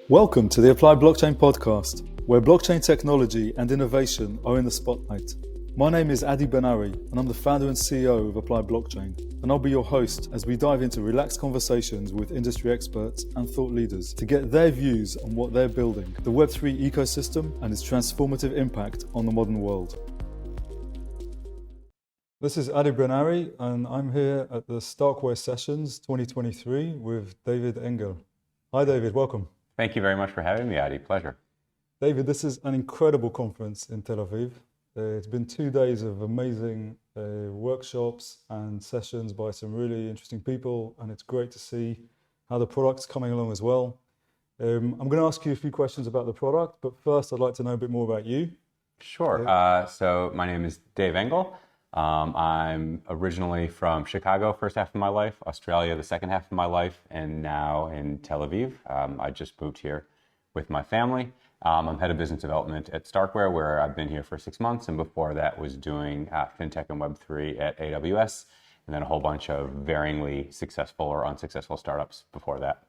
Welcome to the Applied Blockchain podcast, where blockchain technology and innovation are in the spotlight. My name is Adi Ben-Ari, and I'm the founder and CEO of Applied Blockchain, and I'll be your host as we dive into relaxed conversations with industry experts and thought leaders to get their views on what they're building, the Web3 ecosystem and its transformative impact on the modern world. This is Adi Ben-Ari, and I'm here at the StarkWare Sessions 2023 with David Engel. Hi David, welcome. Thank you very much for having me, Adi. Pleasure. David, this is an incredible conference in Tel Aviv. It's been 2 days of amazing workshops and sessions by some really interesting people, and it's great to see how the product's coming along as well. I'm going to ask you a few questions about the product, but first I'd like to know a bit more about you. Sure. So my name is Dave Engel. I'm originally from Chicago first half of my life, Australia the second half of my life, and now in Tel Aviv. I just moved here with my family. I'm head of business development at StarkWare, where I've been here for 6 months, and before that was doing fintech and Web3 at AWS, and then a whole bunch of varyingly successful or unsuccessful startups before that.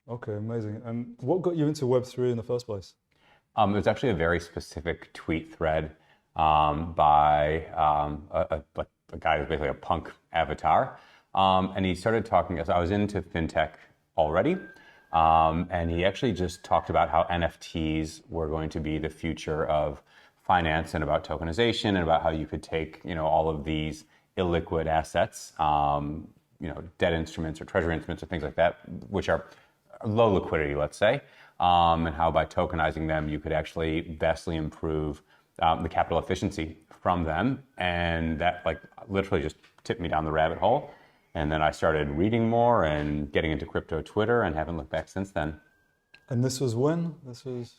Okay, amazing. And what got you into Web3 in the first place? It was actually a very specific tweet thread by a guy who's basically a punk avatar. And he started talking, as I was into fintech already, and he actually just talked about how NFTs were going to be the future of finance and about tokenization and about how you could take, all of these illiquid assets, debt instruments or treasury instruments or things like that, which are low liquidity, let's say, and how by tokenizing them, you could actually vastly improve the capital efficiency from them. And that literally just tipped me down the rabbit hole. And then I started reading more and getting into crypto Twitter and haven't looked back since then. And this was when?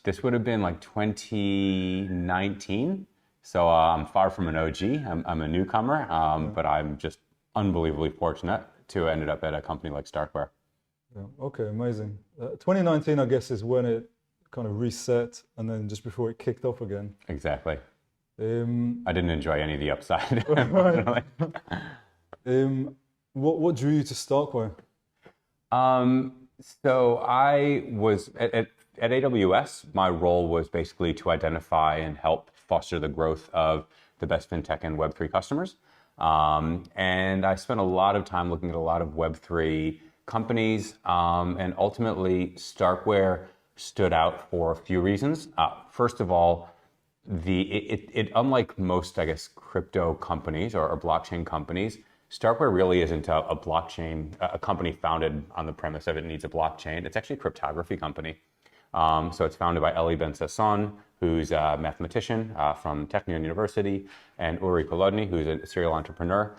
This would have been 2019. So I'm far from an OG. I'm a newcomer, but I'm just unbelievably fortunate to ended up at a company like StarkWare. Yeah. Okay, amazing. 2019, I guess, is when it kind of reset, and then just before it kicked off again. Exactly. I didn't enjoy any of the upside. Right. What drew you to StarkWare? So I was at AWS. My role was basically to identify and help foster the growth of the best fintech and Web3 customers. And I spent a lot of time looking at a lot of Web3 companies, and ultimately StarkWare stood out for a few reasons. First of all, it unlike most, I guess, crypto companies or blockchain companies, StarkWare really isn't a blockchain, a company founded on the premise of it needs a blockchain. It's actually a cryptography company. So it's founded by Eli Ben-Sasson, who's a mathematician from Technion University, and Uri Kolodny, who's a serial entrepreneur.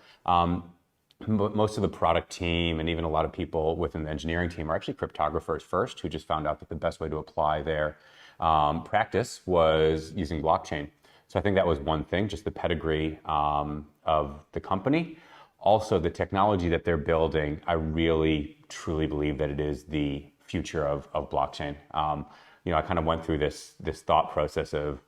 Most of the product team and even a lot of people within the engineering team are actually cryptographers first, who just found out that the best way to apply their practice was using blockchain. So I think that was one thing, just the pedigree of the company. Also, the technology that they're building, I really, truly believe that it is the future of blockchain. I kind of went through this thought process of,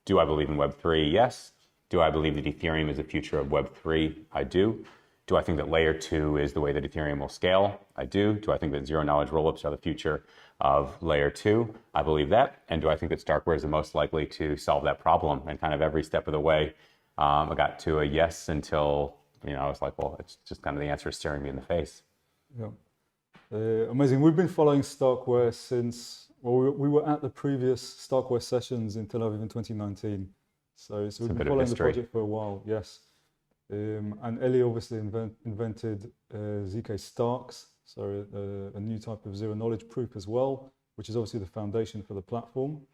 do I believe in Web3? Yes. Do I believe that Ethereum is the future of Web3? I do. Do I think that layer 2 is the way that Ethereum will scale? I do. Do I think that zero-knowledge rollups are the future of layer 2? I believe that. And do I think that StarkWare is the most likely to solve that problem? And kind of every step of the way, I got to a yes until, I was like, well, it's just kind of the answer staring me in the face. Yeah. Amazing. We've been following StarkWare since, we were at the previous StarkWare sessions in Tel Aviv in 2019. So we've been following the project for a while, yes. And Eli obviously invented ZK Starks, so a new type of zero-knowledge proof as well, which is obviously the foundation for the platform.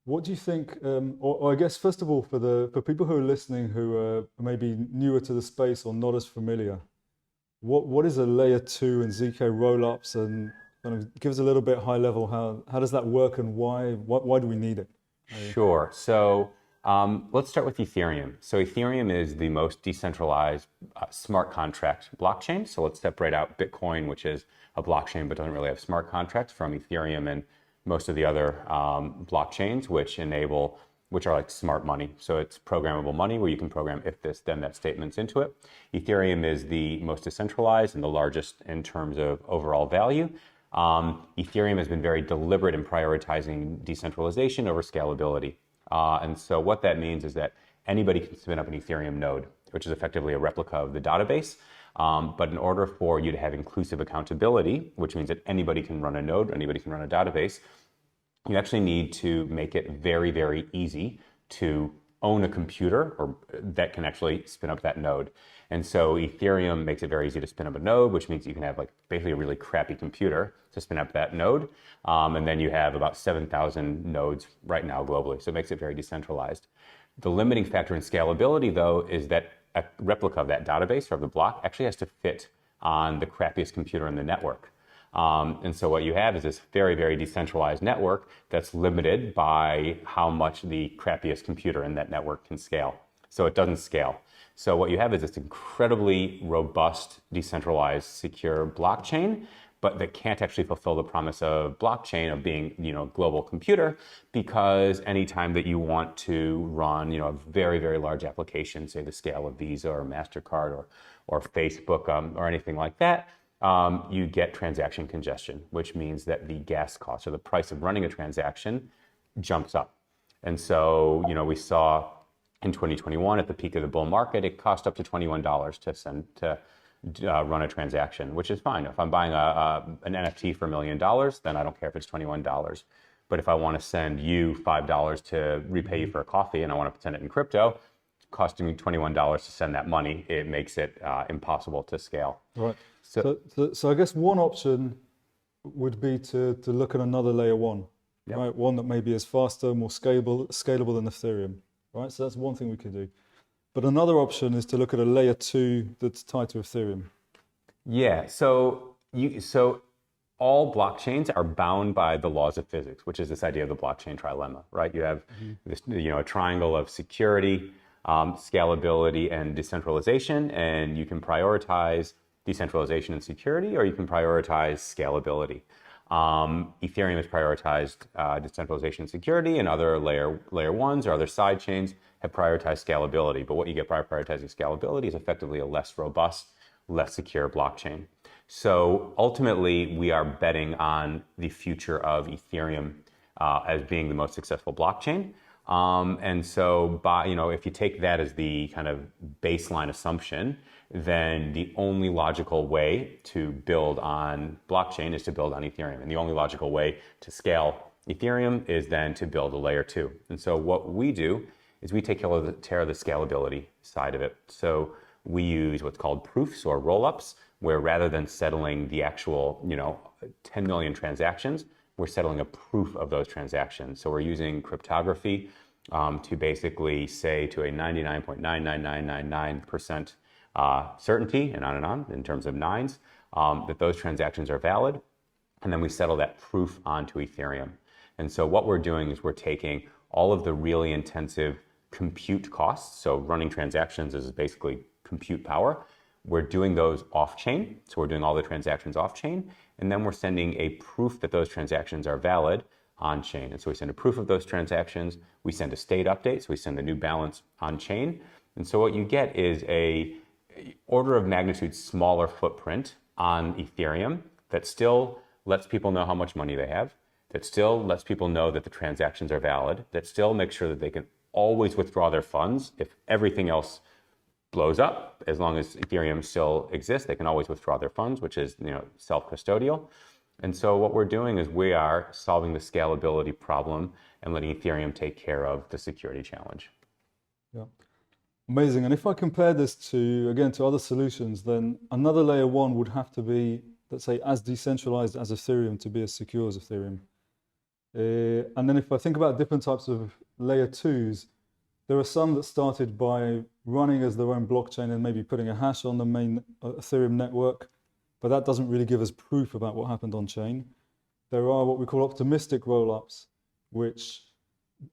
What do you think, or I guess first of all, for people who are listening who are maybe newer to the space or not as familiar, what is a layer 2 and ZK rollups, and kind of give us a little bit high level, how does that work and why do we need it? Sure. So let's start with Ethereum. So Ethereum is the most decentralized smart contract blockchain. So let's separate out Bitcoin, which is a blockchain but doesn't really have smart contracts, from Ethereum and most of the other blockchains, which are like smart money. So it's programmable money where you can program if this, then that statements into it. Ethereum is the most decentralized and the largest in terms of overall value. Ethereum has been very deliberate in prioritizing decentralization over scalability. And so what that means is that anybody can spin up an Ethereum node, which is effectively a replica of the database. But in order for you to have inclusive accountability, which means that anybody can run a node, anybody can run a database, you actually need to make it very, very easy to own a computer or that can actually spin up that node. And so Ethereum makes it very easy to spin up a node, which means you can have like basically a really crappy computer to spin up that node. And then you have about 7,000 nodes right now globally. So it makes it very decentralized. The limiting factor in scalability, though, is that a replica of that database or of the block actually has to fit on the crappiest computer in the network. And so what you have is this very, very decentralized network that's limited by how much the crappiest computer in that network can scale. So it doesn't scale. So what you have is this incredibly robust, decentralized, secure blockchain, but that can't actually fulfill the promise of blockchain of being, a global computer, because anytime that you want to run, a very, very large application, say the scale of Visa or MasterCard or Facebook or anything like that, you get transaction congestion, which means that the gas cost or the price of running a transaction jumps up. And so, we saw in 2021 at the peak of the bull market, it cost up to $21 to run a transaction, which is fine. If I'm buying an NFT for $1 million, then I don't care if it's $21. But if I want to send you $5 to repay you for a coffee and I want to send it in crypto, costing me $21 to send that money, it makes it impossible to scale. Right. So I guess one option would be to look at another layer one, yep. Right? One that maybe is faster, more scalable than Ethereum, right? So that's one thing we could do. But another option is to look at a layer two that's tied to Ethereum. Yeah. So all blockchains are bound by the laws of physics, which is this idea of the blockchain trilemma, right? You have this, a triangle of security, scalability, and decentralization, and you can prioritize decentralization and security, or you can prioritize scalability. Ethereum has prioritized decentralization and security, and other layer ones or other side chains have prioritized scalability. But what you get by prioritizing scalability is effectively a less robust, less secure blockchain. So ultimately, we are betting on the future of Ethereum as being the most successful blockchain. And so, if you take that as the kind of baseline assumption, then the only logical way to build on blockchain is to build on Ethereum. And the only logical way to scale Ethereum is then to build a layer two. And so what we do is we take care of the scalability side of it. So we use what's called proofs or rollups, where rather than settling the actual, 10 million transactions, we're settling a proof of those transactions. So we're using cryptography to basically say to a 99.99999% certainty, and on in terms of nines, that those transactions are valid. And then we settle that proof onto Ethereum. And so what we're doing is we're taking all of the really intensive compute costs. So running transactions is basically compute power. We're doing those off-chain. So we're doing all the transactions off-chain. And then we're sending a proof that those transactions are valid on-chain. And so we send a proof of those transactions. We send a state update. So we send the new balance on-chain. And so what you get is a order of magnitude smaller footprint on Ethereum that still lets people know how much money they have, that still lets people know that the transactions are valid, that still makes sure that they can always withdraw their funds. If everything else blows up, as long as Ethereum still exists, they can always withdraw their funds, which is self-custodial. And so what we're doing is we are solving the scalability problem and letting Ethereum take care of the security challenge. Yeah. Amazing. And if I compare this to other solutions, then another layer one would have to be, let's say, as decentralized as Ethereum to be as secure as Ethereum. And then if I think about different types of layer twos, there are some that started by running as their own blockchain and maybe putting a hash on the main Ethereum network, but that doesn't really give us proof about what happened on chain. There are what we call optimistic rollups, which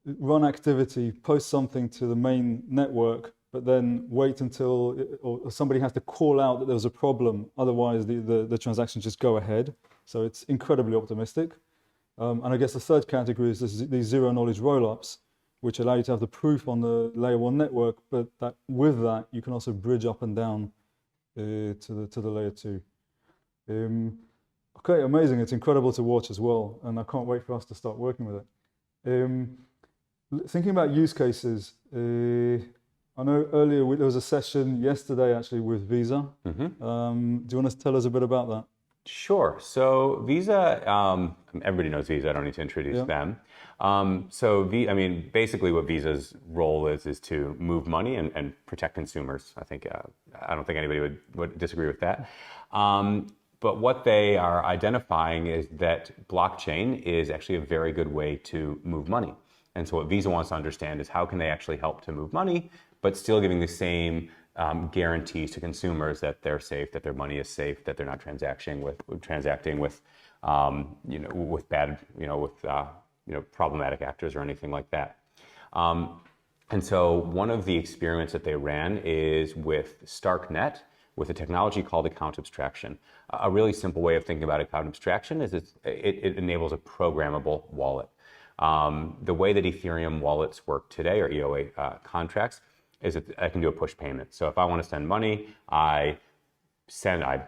run activity, post something to the main network, but then wait until or somebody has to call out that there was a problem. Otherwise, the transactions just go ahead. So it's incredibly optimistic. And I guess the third category is these zero-knowledge rollups, which allow you to have the proof on the layer one network, but that with that, you can also bridge up and down to the layer two. Okay, amazing. It's incredible to watch as well, and I can't wait for us to start working with it. Thinking about use cases, I know earlier there was a session yesterday actually with Visa. Do you want to tell us a bit about that? Sure. So Visa, everybody knows Visa. I don't need to introduce them. Basically what Visa's role is to move money and protect consumers. I think I don't think anybody would disagree with that. But what they are identifying is that blockchain is actually a very good way to move money. And so what Visa wants to understand is how can they actually help to move money, but still giving the same guarantees to consumers that they're safe, that their money is safe, that they're not transacting with bad, problematic actors or anything like that. And so one of the experiments that they ran is with StarkNet, with a technology called account abstraction. A really simple way of thinking about account abstraction is it enables a programmable wallet. The way that Ethereum wallets work today, or EOA contracts, is that I can do a push payment. So if I want to send money, I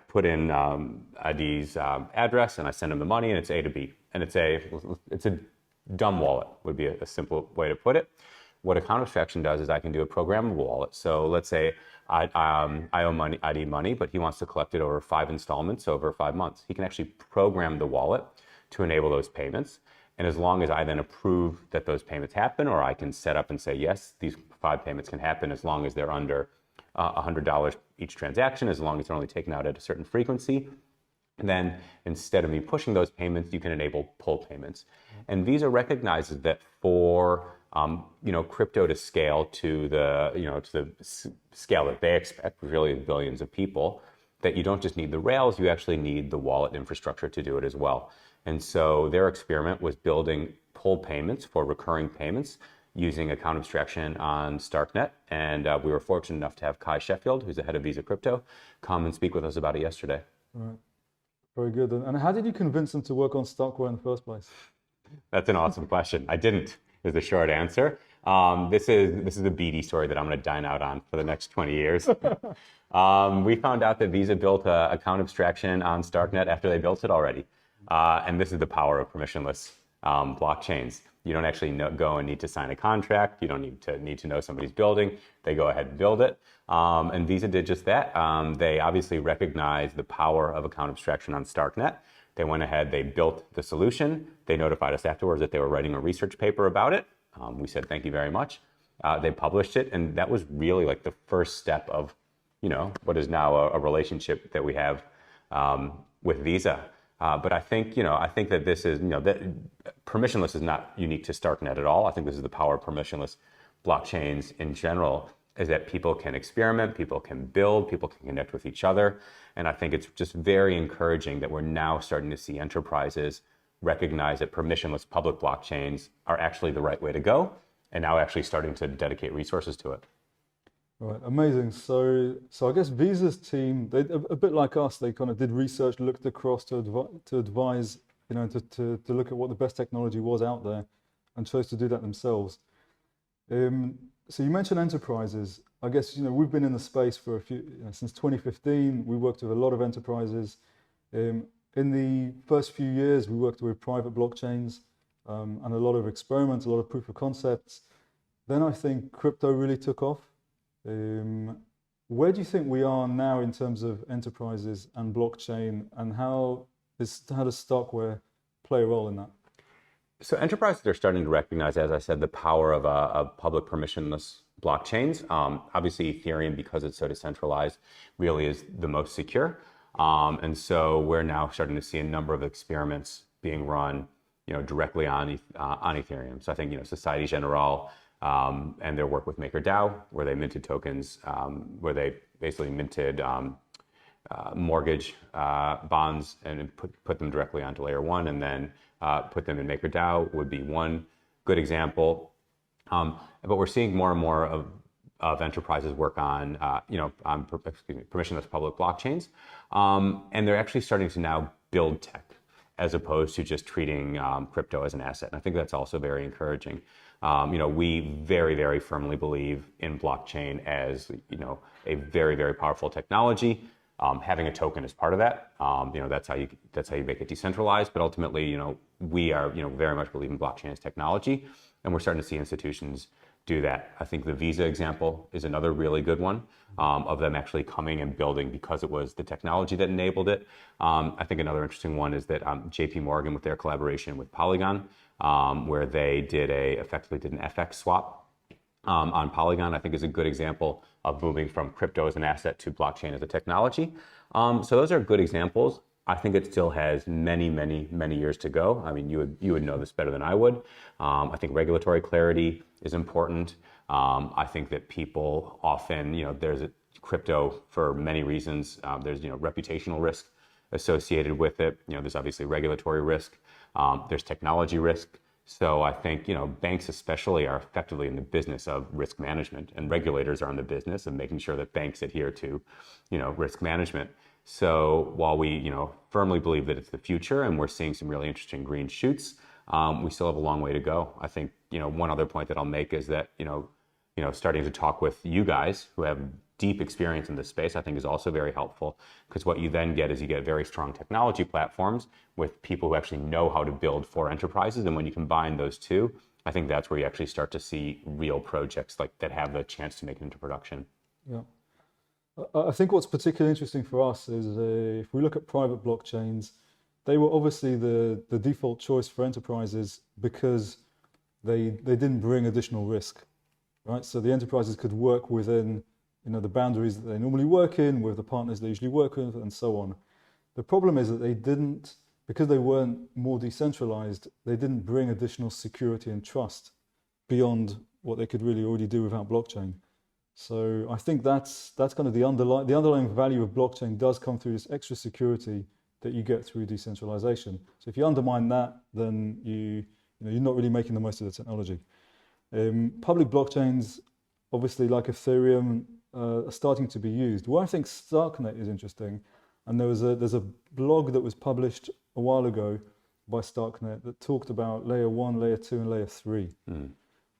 put in Adi's address and I send him the money, and it's A to B. And it's a dumb wallet, would be a simple way to put it. What account abstraction does is I can do a programmable wallet. So let's say I owe Adi money, but he wants to collect it over 5 installments over 5 months. He can actually program the wallet to enable those payments. And as long as I then approve that those payments happen, or I can set up and say, yes, these 5 payments can happen as long as they're under $100 each transaction, as long as they're only taken out at a certain frequency, then instead of me pushing those payments, you can enable pull payments. And Visa recognizes that for crypto to scale to the scale that they expect, really billions of people, that you don't just need the rails, you actually need the wallet infrastructure to do it as well. And so their experiment was building pull payments for recurring payments using account abstraction on StarkNet. And we were fortunate enough to have Kai Sheffield, who's the head of Visa Crypto, come and speak with us about it yesterday. Right. Very good. And how did you convince them to work on StarkWare in the first place? That's an awesome question. I didn't, is the short answer. This is a beady story that I'm going to dine out on for the next 20 years. We found out that Visa built account abstraction on StarkNet after they built it already. And this is the power of permissionless blockchains. You don't actually go and need to sign a contract. You don't need to know somebody's building. They go ahead and build it. And Visa did just that. They obviously recognized the power of account abstraction on StarkNet. They went ahead, they built the solution. They notified us afterwards that they were writing a research paper about it. We said, thank you very much. They published it. And that was really like the first step of, what is now a relationship that we have with Visa. But I think that this is, that permissionless is not unique to StarkNet at all. I think this is the power of permissionless blockchains in general, is that people can experiment, people can build, people can connect with each other. And I think it's just very encouraging that we're now starting to see enterprises recognize that permissionless public blockchains are actually the right way to go, and now actually starting to dedicate resources to it. Right, amazing. So I guess Visa's team, they a bit like us, they kind of did research, looked across to advise, to look at what the best technology was out there, and chose to do that themselves. So you mentioned enterprises. I guess we've been in the space for since 2015. We worked with a lot of enterprises. In the first few years, we worked with private blockchains and a lot of experiments, a lot of proof of concepts. Then I think crypto really took off. Where do you think we are now in terms of enterprises and blockchain, and how does StarkWare play a role in that? So enterprises are starting to recognize, as I said, the power of public permissionless blockchains. Obviously, Ethereum, because it's so decentralized, really is the most secure. And so we're now starting to see a number of experiments being run, directly on Ethereum. So I think, Societe Generale and their work with MakerDAO, where they minted tokens, where they basically minted mortgage bonds and put them directly onto layer 1, and then put them in MakerDAO would be one good example. But we're seeing more and more of enterprises work on, permissionless public blockchains. And they're actually starting to now build tech as opposed to just treating crypto as an asset. And I think that's also very encouraging. We very, very firmly believe in blockchain as, a very, very powerful technology. Having a token is part of that. That's how you make it decentralized. But ultimately, we are, very much believe in blockchain as technology, and we're starting to see institutions do that. I think the Visa example is another really good one of them actually coming and building because it was the technology that enabled it. I think another interesting one is that JP Morgan, with their collaboration with Polygon, where they effectively did an FX swap on Polygon, I think is a good example of moving from crypto as an asset to blockchain as a technology. So those are good examples. I think it still has many, many, many years to go. I mean, you would know this better than I would. I think regulatory clarity is important. I think that people often, there's a crypto for many reasons. There's, reputational risk associated with it. There's obviously regulatory risk. There's technology risk. So I think, banks especially are effectively in the business of risk management, and regulators are in the business of making sure that banks adhere to, risk management. So while we, firmly believe that it's the future and we're seeing some really interesting green shoots, we still have a long way to go. I think, one other point that I'll make is that, starting to talk with you guys who have deep experience in this space, I think is also very helpful, because what you then get is you get very strong technology platforms with people who actually know how to build for enterprises. And when you combine those two, I think that's where you actually start to see real projects like that have the chance to make it into production. Yeah. I think what's particularly interesting for us is if we look at private blockchains, they were obviously the default choice for enterprises because they didn't bring additional risk, right? So the enterprises could work within the boundaries that they normally work in, with the partners they usually work with, and so on. The problem is that they didn't, because they weren't more decentralized, they didn't bring additional security and trust beyond what they could really already do without blockchain. So I think that's kind of the underlying value of blockchain does come through this extra security that you get through decentralization. So if you undermine that, then you're not really making the most of the technology. Public blockchains, obviously like Ethereum, are starting to be used. Well, I think StarkNet is interesting, and there's a blog that was published a while ago by StarkNet that talked about layer 1, layer 2, and layer 3.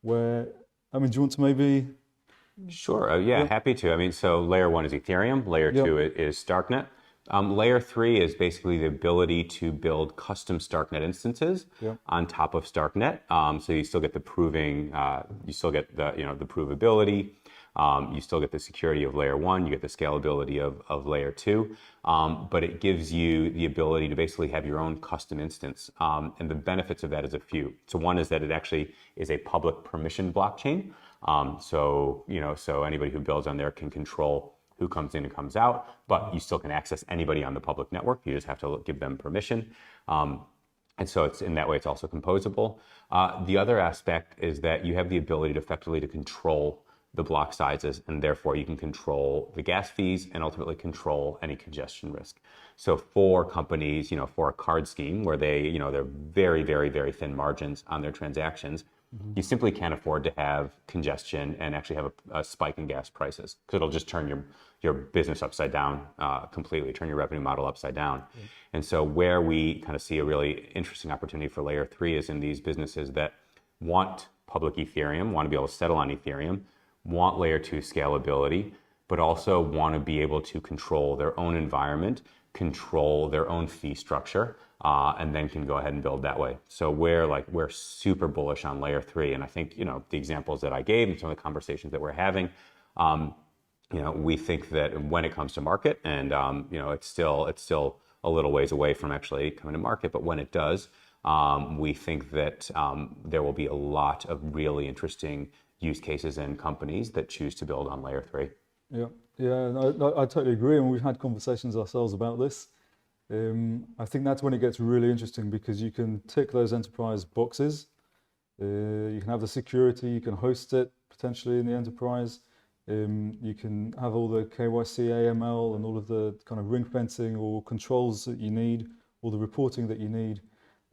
Where, do you want to maybe? Sure. Yeah, happy to. So layer 1 is Ethereum. Layer 2 is StarkNet. Layer 3 is basically the ability to build custom StarkNet instances on top of StarkNet. So you still get the proving, you still get the the provability. You still get the security of layer 1. You get the scalability of layer 2. But it gives you the ability to basically have your own custom instance. And the benefits of that is a few. So one is that it actually is a public permission blockchain. So anybody who builds on there can control who comes in and comes out, but you still can access anybody on the public network. You just have to give them permission. And so it's in that way, it's also composable. The other aspect is that you have the ability to effectively control the block sizes, and therefore you can control the gas fees and ultimately control any congestion risk. So for companies, for a card scheme where they're very, very, very thin margins on their transactions, you simply can't afford to have congestion and actually have a spike in gas prices, because it'll just turn your business upside down completely, turn your revenue model upside down. And so where we kind of see a really interesting opportunity for layer 3 is in these businesses that want public Ethereum, want to be able to settle on Ethereum, want layer 2 scalability, but also want to be able to control their own environment, control their own fee structure, and then can go ahead and build that way. So we're super bullish on layer 3. And I think, the examples that I gave and some of the conversations that we're having, we think that when it comes to market, and, it's still a little ways away from actually coming to market, but when it does, we think that there will be a lot of really interesting use cases and companies that choose to build on layer 3. Yeah, I totally agree, and we've had conversations ourselves about this. I think that's when it gets really interesting, because you can tick those enterprise boxes. You can have the security, you can host it potentially in the enterprise. You can have all the KYC, AML, and all of the kind of ring fencing or controls that you need, all the reporting that you need.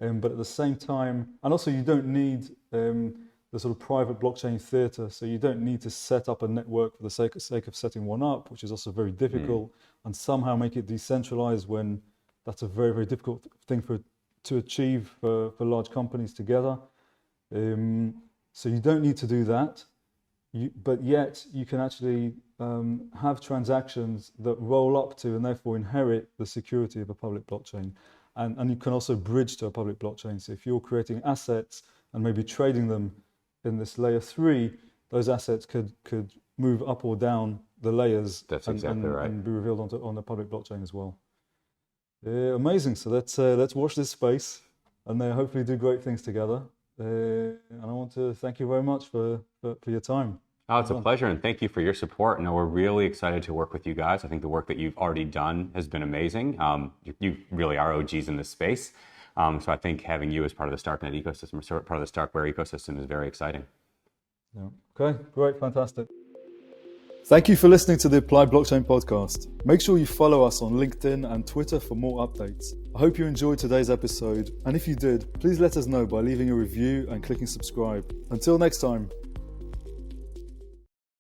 But at the same time, and also you don't need the sort of private blockchain theater. So you don't need to set up a network for the sake of setting one up, which is also very difficult, and somehow make it decentralized when that's a very, very difficult thing to achieve for large companies together. So you don't need to do that, but yet you can actually have transactions that roll up to and therefore inherit the security of a public blockchain. And you can also bridge to a public blockchain. So if you're creating assets and maybe trading them in this layer 3, those assets could move up or down the layers. That's exactly right. And be revealed on the public blockchain as well. Yeah, amazing. So let's watch this space and hopefully do great things together. And I want to thank you very much for your time. Oh, it's a pleasure, and thank you for your support. And we're really excited to work with you guys. I think the work that you've already done has been amazing. You really are OGs in this space. So I think having you as part of the StarkNet ecosystem, or part of the StarkWare ecosystem, is very exciting. Yeah. Okay, great, fantastic. Thank you for listening to the Applied Blockchain podcast. Make sure you follow us on LinkedIn and Twitter for more updates. I hope you enjoyed today's episode, and if you did, please let us know by leaving a review and clicking subscribe. Until next time.